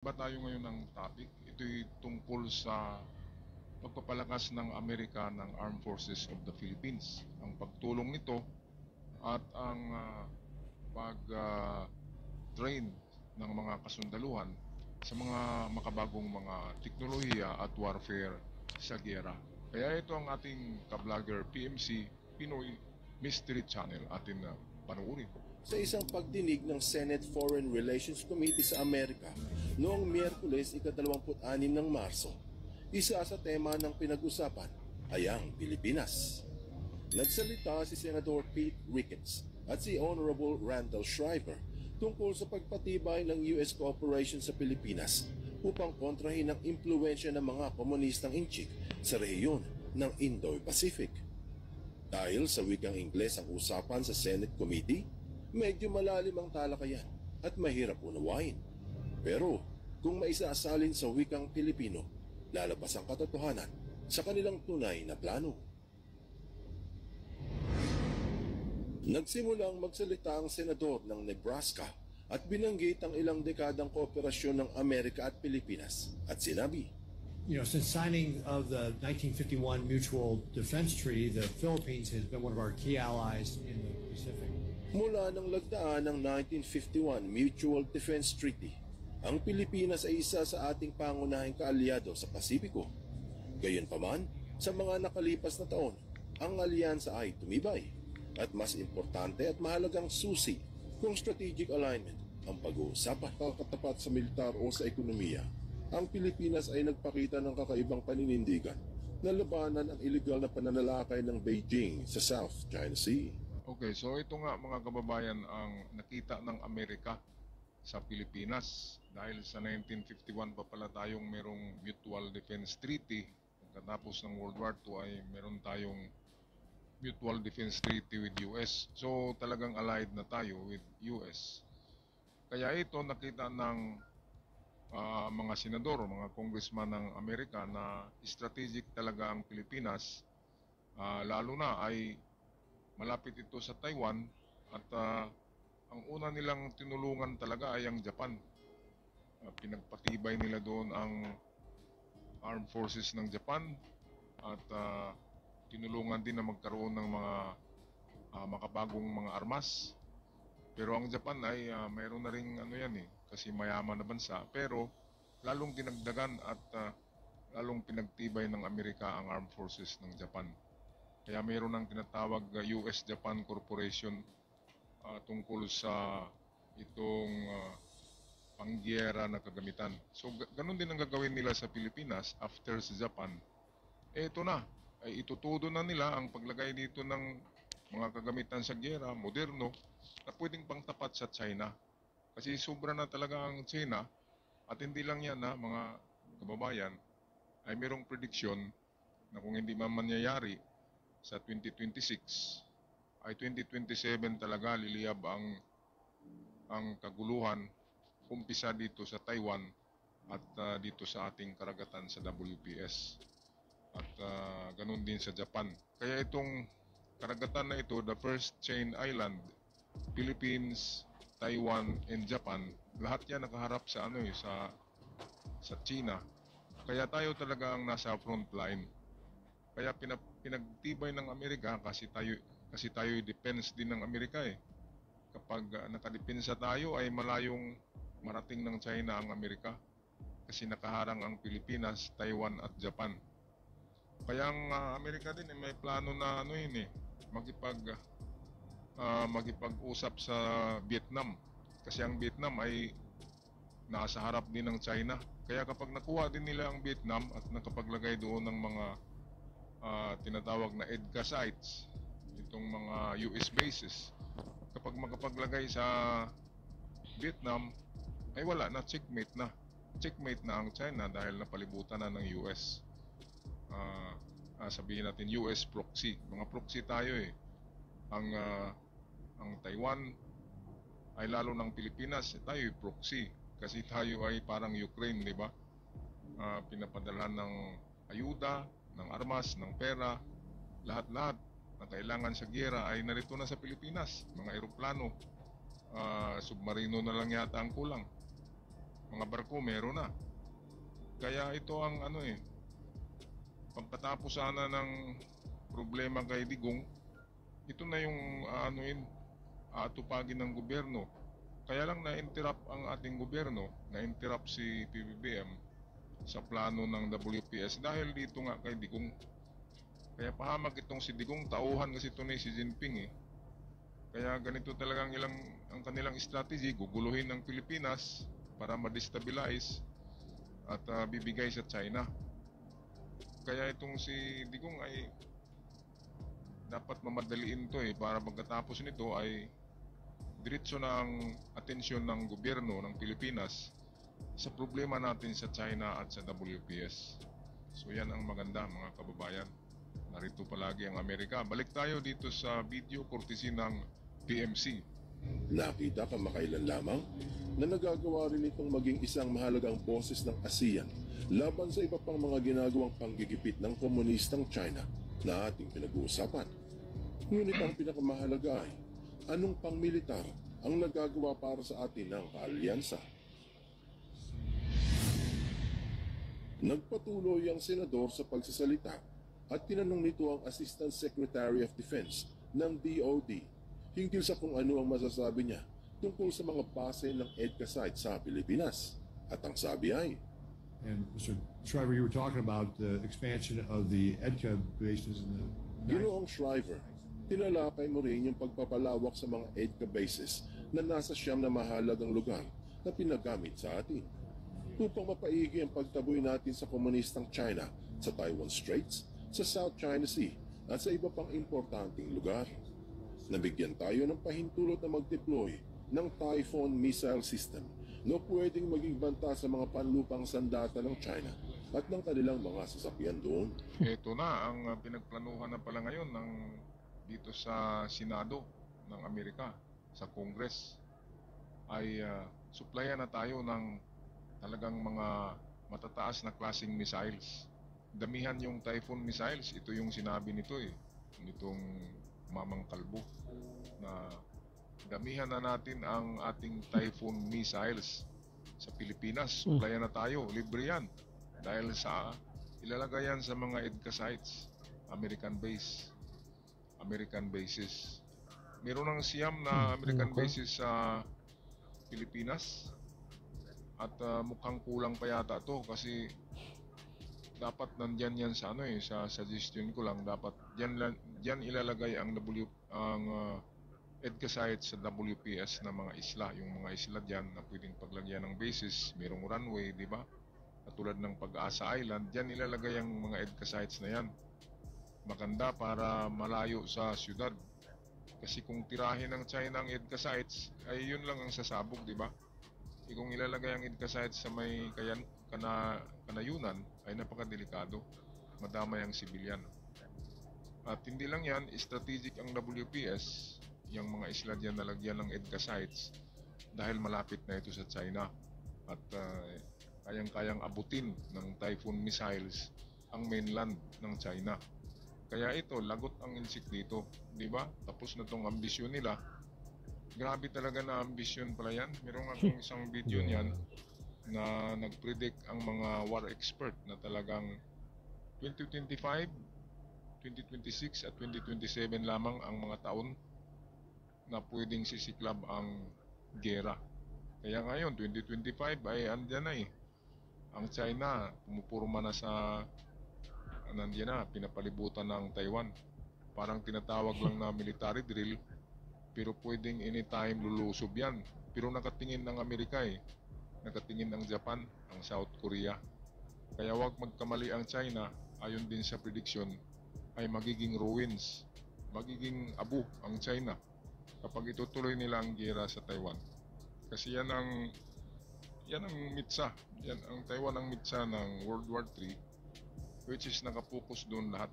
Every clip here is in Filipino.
Ba tayo ngayon ng topic? Ito'y tungkol sa pagpapalakas ng Amerika ng Armed Forces of the Philippines. Ang pagtulong nito at ang pag-train ng mga kasundaluhan sa mga makabagong mga teknolohiya at warfare sa giyera. Kaya ito ang ating ka-vlogger PMC Pinoy Mystery Channel atin na panuurin. Sa isang pagdinig ng Senate Foreign Relations Committee sa Amerika noong Miyerkules ika-26 ng Marso, isa sa tema ng pinag-usapan ay ang Pilipinas. Nagsalita si Senator Pete Ricketts at si Honorable Randall Shriver tungkol sa pagpatibay ng US cooperation sa Pilipinas upang kontrahin ang impluensya ng mga komunistang inchik sa rehiyon ng Indo-Pacific. Dahil sa wikang Ingles ang usapan sa Senate Committee, medyo malalim ang talakayan at mahirap unawain. Pero kung maisasalin sa wikang Pilipino, lalabas ang katotohanan sa kanilang tunay na plano. Nagsimulang magsalita ang senador ng Nebraska at binanggit ang ilang dekadang kooperasyon ng Amerika at Pilipinas at sinabi, Since signing of the 1951 Mutual Defense Treaty, the Philippines has been one of our key allies in the Pacific. Mula ng lagdaan ng 1951 Mutual Defense Treaty, ang Pilipinas ay isa sa ating pangunahing kaalyado sa Pasipiko. Gayunpaman, sa mga nakalipas na taon, ang alyansa ay tumibay at mas importante at mahalagang susi kung strategic alignment ang pag-uusapan. Katapat sa militar o sa ekonomiya, ang Pilipinas ay nagpakita ng kakaibang paninindigan na labanan ang iligal na pananalakay ng Beijing sa South China Sea. Okay, so ito nga mga kababayan ang nakita ng Amerika sa Pilipinas dahil sa 1951 pa pala tayong merong Mutual Defense Treaty. Pagkatapos ng World War II ay meron tayong Mutual Defense Treaty with US. So talagang allied na tayo with US. Kaya ito nakita ng mga senador, mga congressman ng Amerika na strategic talaga ang Pilipinas, lalo na ay malapit ito sa Taiwan at ang una nilang tinulungan talaga ay ang Japan. Pinagpatibay nila doon ang armed forces ng Japan at tinulungan din na magkaroon ng mga makabagong mga armas. Pero ang Japan ay mayroon na ring kasi mayaman na bansa, pero lalong dinagdagan at lalong pinagtibay ng Amerika ang armed forces ng Japan. Kaya mayroon ng tinatawag US-Japan Corporation tungkol sa itong panggiyera na kagamitan. So ganun din ang gagawin nila sa Pilipinas after sa Japan. Ito na, ay itutudo na nila ang paglagay dito ng mga kagamitan sa giyera, moderno, na pwedeng pangtapat sa China. Kasi sobra na talaga ang China at hindi lang yan mga kababayan, ay mayroong prediction na kung hindi man mangyayari sa 2026 ay 2027 talaga liliyab ang kaguluhan umpisa dito sa Taiwan at dito sa ating karagatan sa WPS at ganun din sa Japan. Kaya itong karagatan na ito, the first chain island, Philippines, Taiwan and Japan, lahat yan nakaharap sa sa China. Kaya tayo talaga ang nasa front line. Kaya pinagtibay ng Amerika kasi tayo defense din ng Amerika eh. Kapag nakadepensa tayo ay malayong marating ng China ang Amerika kasi nakaharang ang Pilipinas, Taiwan at Japan. Kaya ang Amerika din may plano na makipag-usap sa Vietnam kasi ang Vietnam ay nasa harap din ng China. Kaya kapag nakuha din nila ang Vietnam at nakapaglagay doon ng mga tinatawag na EDCA sites, itong mga US bases, kapag makapaglagay sa Vietnam ay wala na, checkmate na ang China dahil napalibutan na ng US. Sabihin natin US proxy, mga proxy tayo eh. Ang Taiwan ay lalo ng Pilipinas, tayo proxy kasi tayo ay parang Ukraine, di ba? Pinapadalhan ng ayuda, ng armas, ng pera, lahat-lahat na kailangan sa giyera ay narito na sa Pilipinas. Mga eroplano, submarino na lang yata ang kulang. mga barko meron na. Kaya ito ang pagkatapos sana ng problema kay Digong, ito na yung aatupagin ng gobyerno. Kaya lang na-interrupt ang ating gobyerno, na-interrupt si PBBM sa plano ng WPS dahil dito nga kay Digong. Kaya pahamak itong si Digong, tauhan kasi ito ni si Jinping eh. Kaya ganito talagang ang kanilang strategy, guguluhin ng Pilipinas para ma-destabilize at bibigay sa China. Kaya itong si Digong ay dapat mamadaliin to para pagkatapos nito ay diretso na ang atensyon ng gobyerno ng Pilipinas sa problema natin sa China at sa WPS. So yan ang maganda mga kababayan. Narito palagi ang Amerika. Balik tayo dito sa video courtesy ng PMC. Nakita kamakailan lamang na nagagawa rin itong maging isang mahalagang boses ng ASEAN laban sa iba pang mga ginagawang panggigipit ng komunistang China na ating pinag-uusapan. Ngunit ang pinakamahalaga ay anong pangmilitar ang nagagawa para sa atin ng kaalyansa. Nagpatuloy ang senador sa pagsasalita at tinanong nito ang Assistant Secretary of Defense ng DOD hinggil sa kung ano ang masasabi niya tungkol sa mga base ng EDCA site sa Pilipinas. At ang sabi ay, And Mr. Shriver, you were talking about the expansion of the EDCA bases in the... Ginoong Shriver, tinalakay mo rin yung pagpapalawak sa mga EDCA bases na nasa siyam na mahalagang lugar na pinagamit sa atin upang mapaigi ang pagtaboy natin sa komunistang China sa Taiwan Straits, sa South China Sea at sa iba pang importanteng lugar. Nabigyan tayo ng pahintulot na mag-deploy ng Typhoon missile system na pwedeng maging banta sa mga panlupang sandata ng China at ng kanilang mga sasakyan doon. Ito na ang pinagplanuhan na pala ngayon dito sa Senado ng Amerika, sa Congress, ay supplyan na tayo ng talagang mga matataas na klaseng missiles. Damihan yung Typhoon missiles, ito yung sinabi nitong Mamang Kalbo, na damihan na natin ang ating Typhoon missiles sa Pilipinas. Supplyan na tayo, libre yan. Dahil sa ilalagay yan sa mga EDCA sites, American bases. Meron ng siyam na American bases sa Pilipinas. At mukhang kulang pa yata to kasi dapat nandyan yan sa sa suggestion ko lang, dapat diyan ilalagay ang EDCA sites sa WPS na mga isla, yung mga isla diyan na pwedeng paglagyan ng bases, merong runway, di ba? Katulad ng Pag-asa Island, diyan ilalagay ang mga EDCA sites na yan. Maganda para malayo sa syudad. Kasi kung tirahin ng China ang EDCA sites, ay yun lang ang sasabog, di ba? Kung ilalagay ang EDCA sites sa may kanayunan, ay napakadelikado. Madamay ang sibilyan. At hindi lang yan, strategic ang WPS, yung mga isla diyan na lagyan ng EDCA sites dahil malapit na ito sa China. At kayang-kayang abutin ng Typhoon missiles ang mainland ng China. Kaya ito, lagot ang insik dito. Di ba? Tapos na tong ambisyon nila. Grabe talaga na ambisyon pala yan. Meron akong isang video niyan na nag-predict ang mga war expert na talagang 2025, 2026 at 2027 lamang ang mga taon na pwedeng sisiklab ang gera. Kaya ngayon, 2025 ay andyan na Ang China, pumupurma na nandiyan na, pinapalibutan ng Taiwan. Parang tinatawag lang na military drill, pero pwedeng anytime lulusob yan. Pero nakatingin ng Amerika nakatingin ang Japan, ang South Korea. Kaya wag magkamali ang China, ayon din sa prediction, ay magiging ruins, magiging abo ang China kapag itutuloy nila ang gera sa Taiwan. Kasi yan ang mitsa, ang Taiwan ang mitsa ng World War III, which is nakapokus doon lahat.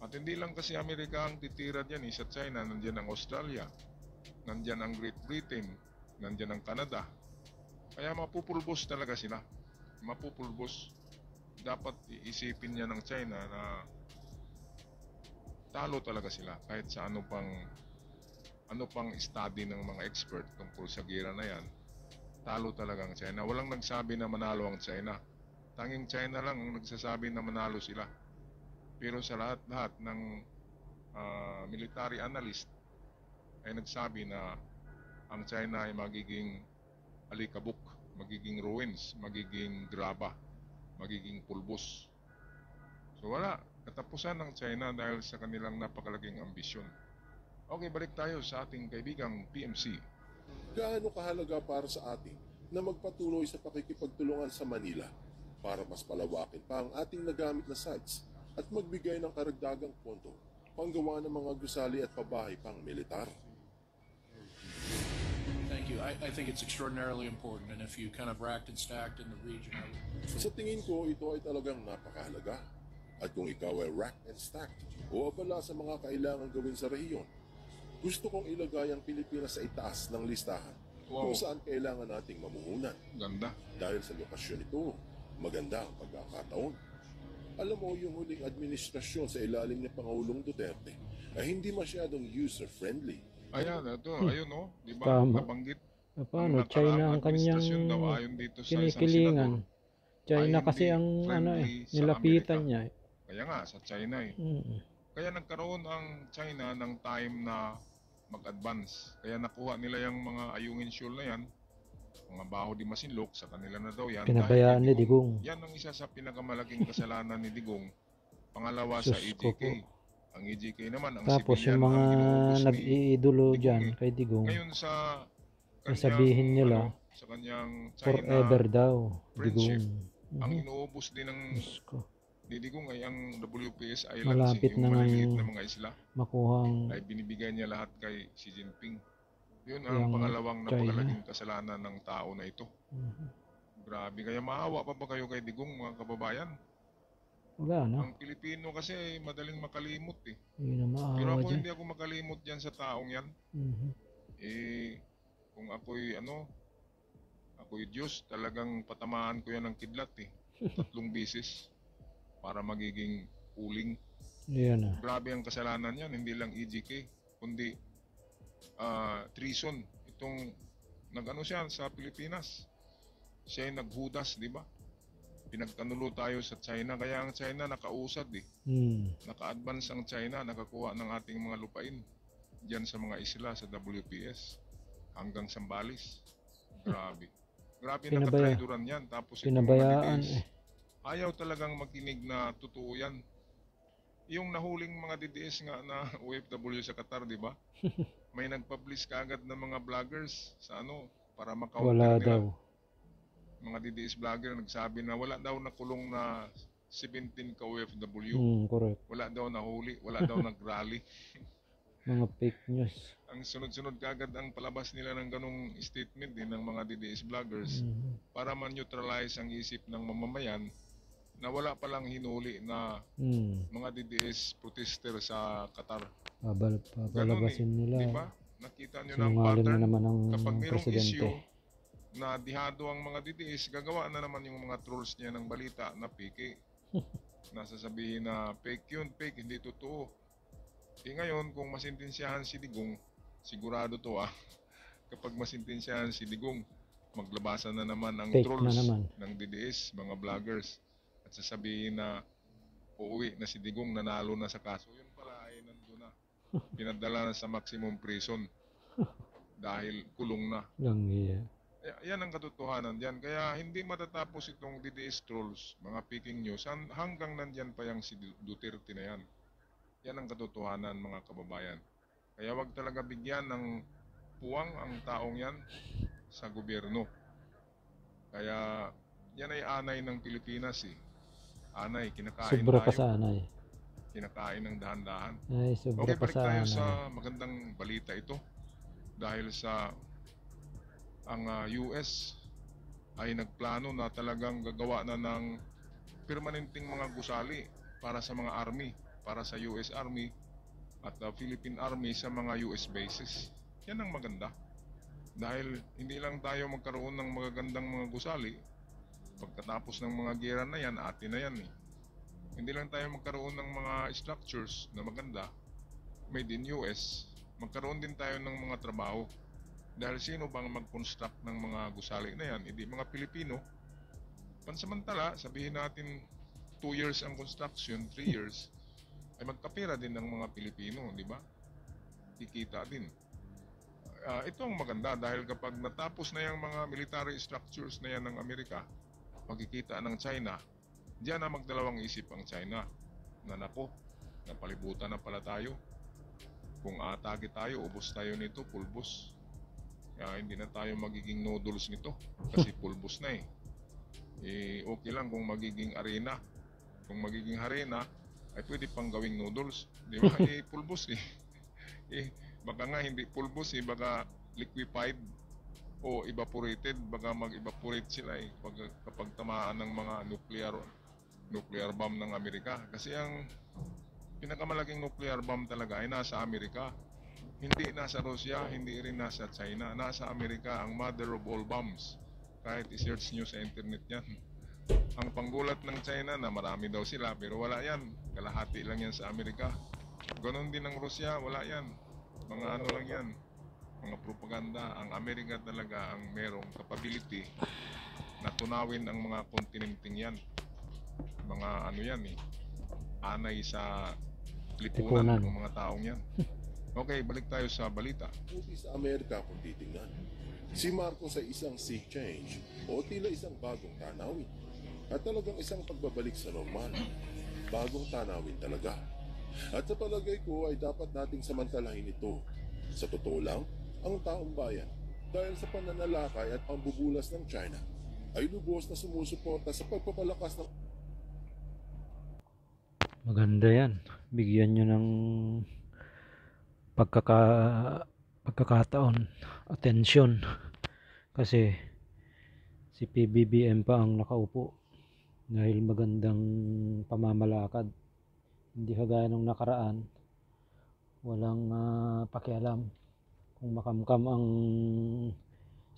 At hindi lang kasi Amerika ang titira dyan sa China, nandyan ang Australia, nandyan ang Great Britain, nandyan ang Canada. Kaya mapupulbos talaga sila. Mapupulbos. Dapat iisipin niya ng China na talo talaga sila kahit sa ano pang study ng mga expert tungkol sa gera na yan, talo talaga ang China. Walang nagsabi na manalo ang China. Tanging China lang ang nagsasabi na manalo sila. Pero sa lahat-lahat ng military analyst ay nagsabi na ang China ay magiging alikabok, magiging ruins, magiging graba, magiging pulbos. So wala, katapusan ng China dahil sa kanilang napakalaking ambisyon. Okay, balik tayo sa ating kaibigang PMC. Gaano kahalaga para sa atin na magpatuloy sa pakikipagtulungan sa Manila para mas palawakin pa ang ating nagamit na sites at magbigay ng karagdagang pondo panggawa ng mga gusali at pabahay pang militar. Thank you. I think it's extraordinarily important, and if you kind of racked and stacked in the region, Sa tingin ko, ito ay talagang napakahalaga. At kung ikaw ay racked and stacked o abala sa mga kailangan gawin sa rehiyon, gusto kong ilagay ang Pilipinas sa itaas ng listahan kung saan kailangan nating mamuhunan. Ganda. Dahil sa lokasyon ito, maganda ang pagkakataon. Alam mo, yung huling administrasyon sa ilalim ni Pangulong Duterte ay hindi masyadong user-friendly. Ayan, ito, ayun o, di ba? Tama. Nabanggit. Paano? China ang kanyang administrasyon daw, ayon dito sa isang kinikilingan. senador, China ay kasi hindi ang friendly sa nilapitan Amerika. niya. Kaya nga, sa China eh. Mm. Kaya nagkaroon ang China ng time na mag-advance. Kaya nakuha nila yung mga ayungin shoal na yan, mga baho di masinlok, sa kanila na daw yan. Pinabayaan Dahil ni Digong. Yan ang isa sa pinakamalaking kasalanan ni Digong. Pangalawa sa Sus ko EJK. po. Ang EJK naman, ang Tapos civilian, yung mga ang inuubos ni nag-iidolo Digong dyan eh. kay Digong, Ngayon sa kanyang, sabihin nila, sa kanyang China, forever daw, friendship, Digong. ang inuubos din ng Diyos ko. ni Digong ay ang WPS Islands, Malapit yung na maliliit ng na mga isla, makuhang ay binibigay niya lahat kay Xi Jinping. Yun ang yung pangalawang China. napakalaking kasalanan ng tao na ito. Mhm. Grabe, kaya maawa pa ba kayo kay Digong, mga kababayan? Wala na. Ang Pilipino kasi ay madaling makalimot eh. Yun na Pero maawa ako dyan. hindi ako makalimot yan sa taong yan. Mhm. Eh, kung ako'y ako'y Diyos, talagang patamaan ko yan ng kidlat eh. 3 beses para magiging uling. Yan na. Grabe ang kasalanan yan, hindi lang EJK, kundi treason. Itong nag-ano siya sa Pilipinas. Siya ay naghudas, di ba? Pinagkanulo tayo sa China, kaya ang China nakausad eh. Naka-advance ang China, nakakuha ng ating mga lupain diyan sa mga isla sa WPS hanggang Sambales. Grabe. Grabe na Pinabaya- katraidoran yan. Tapos itong Pinabayaan mga DDS, eh. ayaw talagang makinig na totoo yan. Yung nahuling mga DDS nga na OFW sa Qatar, di ba? May nag-publish kaagad ng mga vloggers sa para makaunter Wala nila. daw. Mga DDS vlogger nagsabi na wala daw nakulong na 17 ka OFW. Correct. Wala daw nahuli, wala daw nag-rally. Mga fake news. Ang sunod-sunod kaagad ang palabas nila ng ganong statement din ng mga DDS vloggers para man-neutralize ang isip ng mamamayan na wala palang hinuli na mga DDS protester sa Qatar. Papalabasin nila. Di ba? Nakita nyo ng Sinungaling na pattern. naman ang Kapag mayroong issue presidente. na dihado ang mga DDS, gagawa na naman yung mga trolls niya ng balita na fake. Nasasabihin na fake yun, fake, hindi totoo. Ngayon, kung masintensyahan si Digong, sigurado to kapag masintensyahan si Digong, maglabasan na naman ang Fake na trolls naman. ng DDS, mga vloggers, at sasabihin na uuwi na si Digong, nanalo na sa kaso. Yun pala ay nandun na. Pinadala na sa maximum prison dahil kulong na. Yan ang katotohanan dyan. Kaya hindi matatapos itong DDS trolls, mga peking news, hanggang nandyan pa yung si Duterte na yan. Yan ang katotohanan, mga kababayan. Kaya wag talaga bigyan ng puwang ang taong yan sa gobyerno. Kaya yan ay anay ng Pilipinas eh. Anay, kinakain Sobra pa tayo. sa anay. Kinakain ng dahan-dahan. Ay, sobra Okay, pa balik sa tayo anay. sa magandang balita ito. Dahil sa ang US ay nagplano na talagang gagawa na ng permanenteng mga gusali para sa mga army, para sa US Army at Philippine Army sa mga US bases. Yan ang maganda. Dahil hindi lang tayo magkaroon ng magagandang mga gusali, pagkatapos ng mga gera na yan, atin na yan eh. Hindi lang tayo magkaroon ng mga structures na maganda, made in US, magkaroon din tayo ng mga trabaho. Dahil sino bang mag-construct ng mga gusali na yan? Hindi mga Pilipino. Pansamantala, sabihin natin 2 years ang construction, 3 years, ay magkapira din ng mga Pilipino, di ba? Kikita din. Ito ang maganda dahil kapag natapos na yung mga military structures na yan ng Amerika, magkikita ng China, diyan na magdalawang isip ang China na nako, napalibutan na pala tayo. Kung atake tayo, ubos tayo nito, pulbos. Kaya hindi na tayo magiging noodles nito kasi pulbos na okay lang kung magiging arena. Kung magiging arena, ay pwede pang gawing noodles. Di ba? Pulbos baka nga hindi pulbos baka liquefied o evaporated. Baka mag-evaporate sila kapag tamaan ng mga nuclear bomb ng Amerika. Kasi ang pinakamalaking nuclear bomb talaga ay nasa Amerika. Hindi nasa Russia, hindi rin nasa China. Nasa Amerika ang mother of all bombs. Kahit i-search nyo sa internet yan. Ang panggulat ng China na marami daw sila, pero wala yan. Kalahati lang yan sa Amerika. Ganon din ng Russia, wala yan. Mga ano lang yan. Mga propaganda. Ang Amerika talaga ang merong capability na tunawin ang mga kontinenteng yan. Mga ano yan anay sa lipunan ng mga taong yan. Okay, balik tayo sa balita. Buti sa Amerika kung titingnan. Si Marcos ay isang sea change o tila isang bagong tanawin. At talagang isang pagbabalik sa normal. Bagong tanawin talaga. At sa palagay ko ay dapat nating samantalahin ito. Sa totoo lang, ang taong bayan, dahil sa pananalakay at pambubulas ng China, ay lubos na sumusuporta sa pagpapalakas ng Maganda yan. Bigyan nyo ng pagkakataon, atensyon. Kasi si PBBM pa ang nakaupo dahil magandang pamamalakad. Hindi kagaya nung nakaraan, walang pakialam kung makamkam ang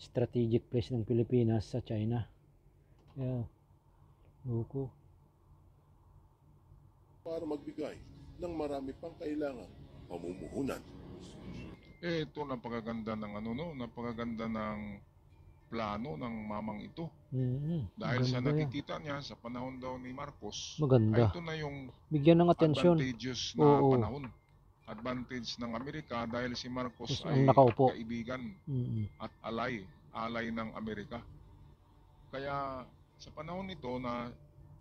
strategic place ng Pilipinas sa China. Kaya, loko. para magbigay ng marami pang kailangan pamumuhunan. Ito napakaganda ng napakaganda ng plano ng mamang ito. Dahil sa Maganda yan. nakikita niya sa panahon daw ni Marcos, Maganda. ay ito na yung Bigyan ng atensyon. advantageous na Oo. panahon. Advantage ng Amerika dahil si Marcos Tapos ay ang nakaupo. kaibigan at alay ng Amerika. Kaya sa panahon nito na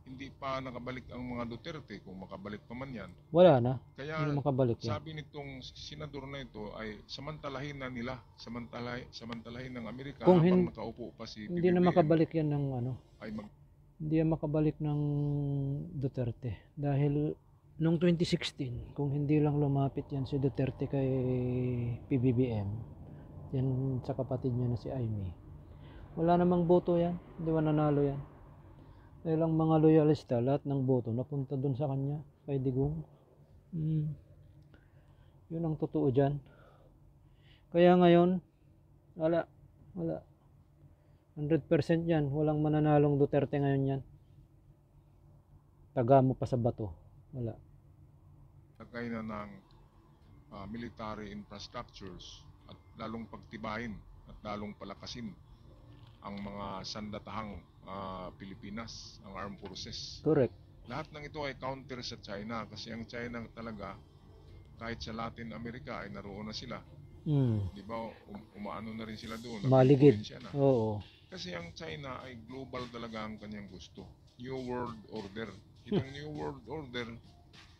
hindi pa nakabalik ang mga Duterte, kung makabalik pa man yan, Wala na. kaya Hindi makabalik yan. sabi nitong senador na ito ay samantalahin na nila, samantalahin ng Amerika Kung habang nakaupo pa si Hindi na PBBM makabalik yan ng ay hindi na makabalik ng Duterte. Dahil noong 2016, kung hindi lang lumapit yan si Duterte kay PBBM, yan sa kapatid niya na si Amy, wala namang boto yan. Hindi mananalo yan. Dahil ang mga loyalista, lahat ng boto napunta dun sa kanya, kay Digong. Yun ang totoo dyan. Kaya ngayon, wala. 100% yan. Walang mananalong Duterte ngayon yan. Taga mo pa sa bato. Wala. lagay na ng military infrastructures at lalong pagtibayin at lalong palakasin ang mga sandatahang Pilipinas, ang armed forces. Correct. Lahat ng ito ay counter sa China kasi ang China talaga kahit sa Latin America ay naroon na sila. Di ba? Umaano na rin sila doon. Maligid. Nag-influensya na. Oo. Kasi ang China ay global talaga ang kanyang gusto. New World Order. Itong New World Order,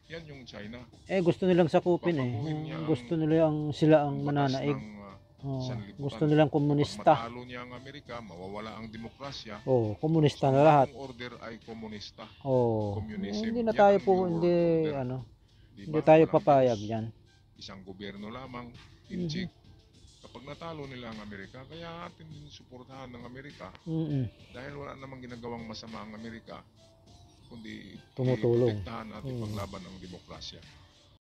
yan yung China. Gusto nilang sakupin Papaguhin niya Gusto nila sila ang batas mananaig. ng, sanlibutan. Gusto nilang komunista. Kapag matalo niya ang Amerika, mawawala ang demokrasya. Komunista na lahat. Ang order ay komunista. Hindi Communism. na Yan tayo ang po, New World hindi, Order. hindi Diba? tayo Walang papayag Diyos. yan. Isang gobyerno lamang, inchik. Kapag natalo nila ang Amerika, kaya atin din suportahan ng Amerika dahil wala namang ginagawang masama ang Amerika kundi Tumutulong. protektahan at ipaglaban ang demokrasya.